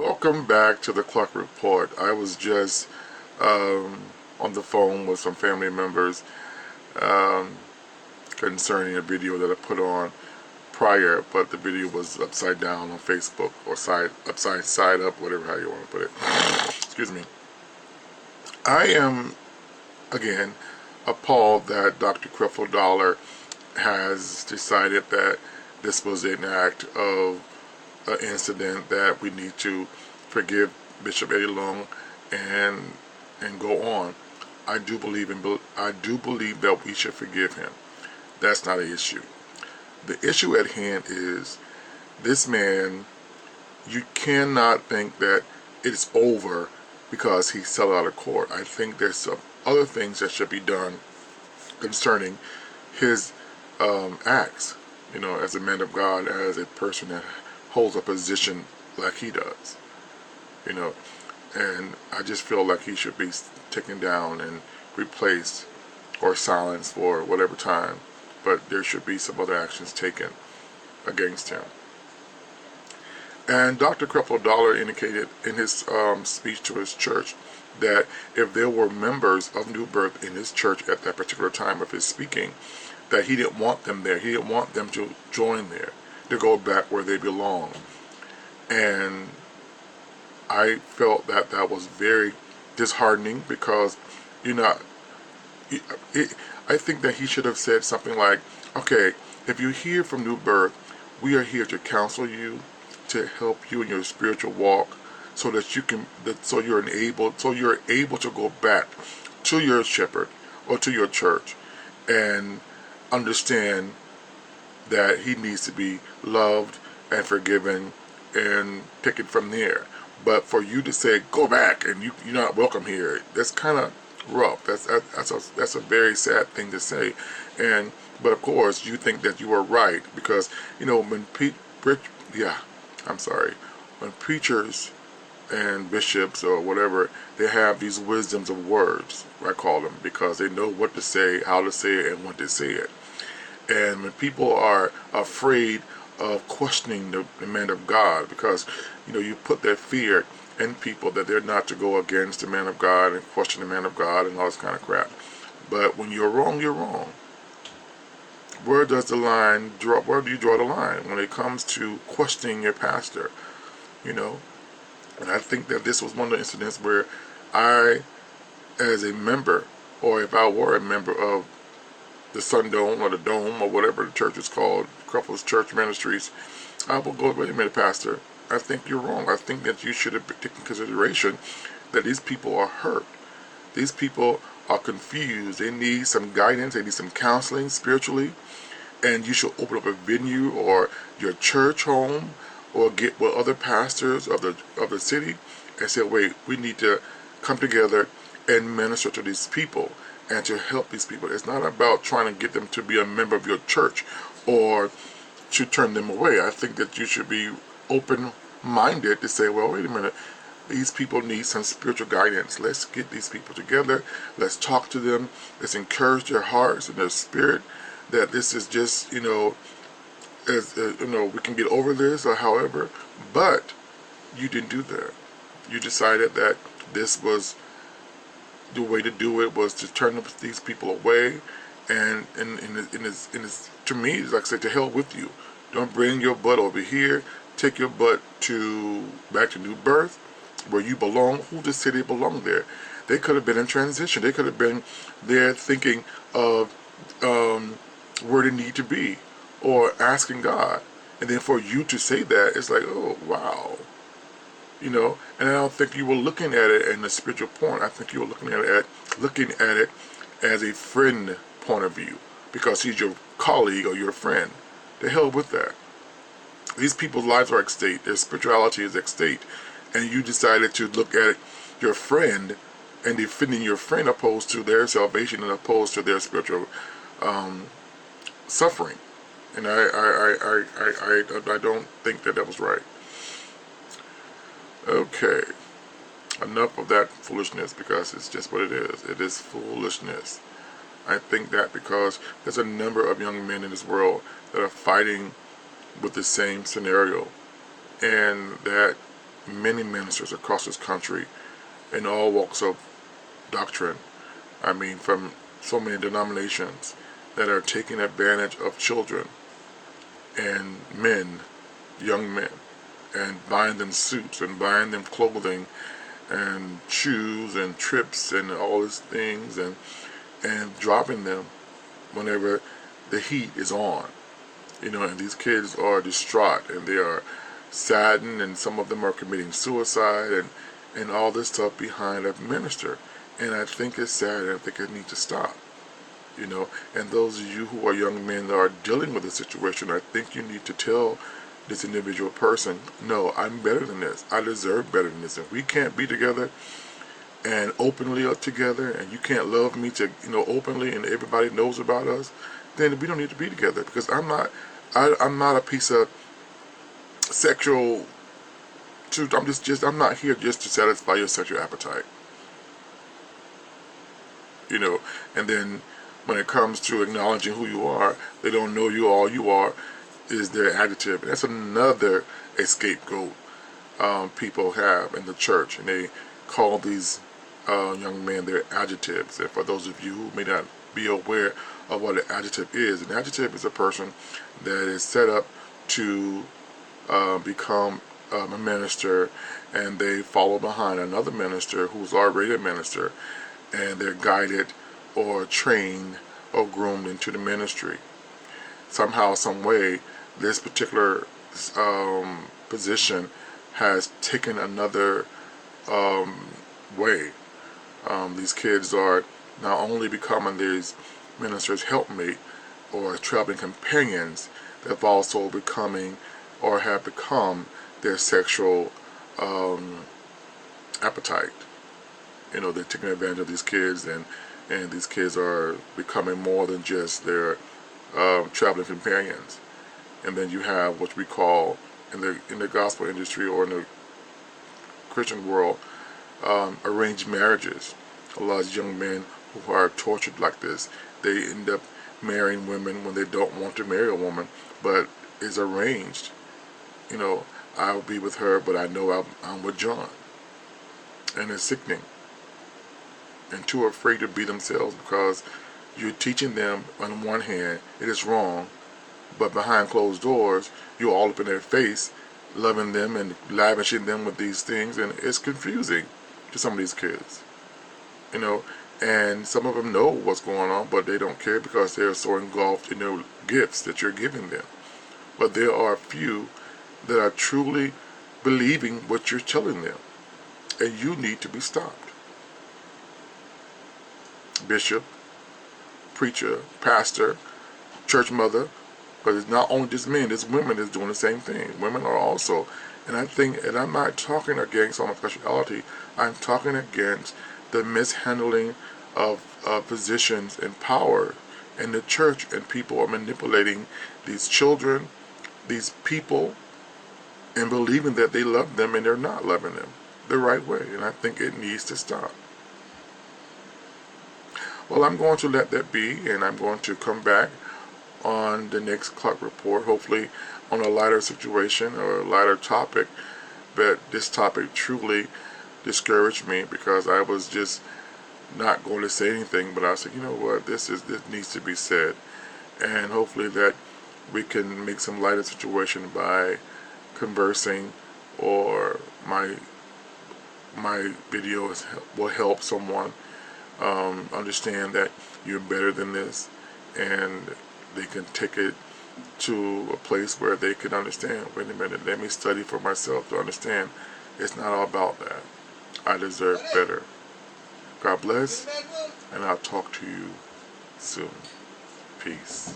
Welcome back to the Clark Report. I was just on the phone with some family members um, concerning a video that I put on prior, but the video was upside down on Facebook, or side up, whatever how you want to put it. Excuse me. I am again appalled that Dr. Creflo Dollar has decided that this was an act of an incident that we need to forgive Bishop Eddie Long and go on. I do believe that we should forgive him. That's not an issue. The issue at hand is this man. You cannot think that it's over because he settled out of court. I think there's some other things that should be done concerning his acts. You know, as a man of God, as a person that holds a position like he does. You know, and I just feel like he should be taken down and replaced or silenced for whatever time. But there should be some other actions taken against him. And Dr. Creflo Dollar indicated in his speech to his church that if there were members of New Birth in his church at that particular time of his speaking, that he didn't want them there. He didn't want them to join there, to go back where they belong. And I felt that that was very disheartening because, you know, I think that he should have said something like, okay, if you hear from New Birth, we are here to counsel you, to help you in your spiritual walk, so that you're able to go back to your shepherd or to your church and understand that he needs to be loved and forgiven and take it from there. But for you to say go back and you're not welcome here, that's kind of rough. That's a very sad thing to say. But of course you think that you are right because when when preachers and bishops or whatever, they have these wisdoms of words, I call them, because they know what to say, how to say it, and when to say it. And when people are afraid of questioning the man of God, because you put that fear in people that they're not to go against the man of God and question the man of God and all this kind of crap. But when you're wrong, you're wrong. Where do you draw the line when it comes to questioning your pastor? And I think that this was one of the incidents where I, as a member, or if I were a member of the Sun Dome or the Dome or whatever the church is called, Creflo's Church Ministries, I will go, wait a minute, Pastor, I think you're wrong. I think that you should have taken consideration that these people are hurt. These people are confused. They need some guidance. They need some counseling spiritually. And you should open up a venue or your church home or get with other pastors of the city and say, wait, we need to come together and minister to these people and to help these people. It's not about trying to get them to be a member of your church or to turn them away. I think that you should be open-minded to say, well, wait a minute, these people need some spiritual guidance. Let's get these people together. Let's talk to them. Let's encourage their hearts and their spirit that this is just, we can get over this or however. But you didn't do that. You decided that this was the way to do it, was to turn these people away. And to me, like I said, to hell with you. Don't bring your butt over here. Take your butt back to New Birth, where you belong. Who just said they belong there? They could have been in transition. They could have been there thinking of where they need to be, or asking God. And then for you to say that, it's like, oh, wow. And I don't think you were looking at it in a spiritual point. I think you were looking at it as a friend point of view, because he's your colleague or your friend. The hell with that. These people's lives are at stake. Their spirituality is at stake. And you decided to look at your friend and defending your friend opposed to their salvation and opposed to their spiritual suffering. And I don't think that was right. Okay. Enough of that foolishness, because it's just what it is. It is foolishness. I think that because there's a number of young men in this world that are fighting with the same scenario, and that many ministers across this country in all walks of doctrine. I mean, from so many denominations that are taking advantage of children and men, young men, and buying them suits and buying them clothing and shoes and trips and all these things, and dropping them whenever the heat is on. And these kids are distraught and they are saddened, and some of them are committing suicide and all this stuff behind a minister. And I think it's sad, and I think it needs to stop. And those of you who are young men that are dealing with the situation, I think you need to tell this individual person, no, I'm better than this. I deserve better than this. If we can't be together and openly together, and you can't love me to, openly, and everybody knows about us, then we don't need to be together, because I'm not a piece of sexual. I'm not here just to satisfy your sexual appetite. And then when it comes to acknowledging who you are, they don't know you. All you are is their adjective. And that's another scapegoat people have in the church, and they call these young men their adjectives. And for those of you who may not be aware of what an adjective is, an adjective is a person that is set up to become a minister, and they follow behind another minister who's already a minister, and they're guided or trained or groomed into the ministry. Somehow, some way, this particular position has taken another way. These kids are not only becoming these ministers' helpmate or traveling companions, they've also becoming or have become their sexual appetite. They're taking advantage of these kids, and these kids are becoming more than just their traveling companions. And then you have what we call in the gospel industry or in the Christian world, arranged marriages. A lot of young men who are tortured like this, they end up marrying women when they don't want to marry a woman, but it's arranged. I'll be with her, but I know I'm with John. And it's sickening. And too afraid to be themselves, because you're teaching them, on one hand, it is wrong, but behind closed doors, you're all up in their face, loving them and lavishing them with these things, and it's confusing to some of these kids. And some of them know what's going on, but they don't care because they're so engulfed in their gifts that you're giving them. But there are a few that are truly believing what you're telling them, and you need to be stopped. Bishop, preacher, pastor, church mother, but it's not only just men, it's women that's doing the same thing. Women are also, and I'm not talking against homosexuality, I'm talking against the mishandling of positions and power in the church, and people are manipulating these children, these people, and believing that they love them, and they're not loving them the right way, and I think it needs to stop. Well, I'm going to let that be, and I'm going to come back on the next Clark Report, hopefully on a lighter situation or a lighter topic. But this topic truly discouraged me, because I was just not going to say anything, but I said, you know what, this needs to be said, and hopefully that we can make some lighter situation by conversing, or my videos will help someone understand that you're better than this, and they can take it to a place where they can understand, wait a minute, let me study for myself to understand it's not all about that. I deserve better. God bless, and I'll talk to you soon. Peace.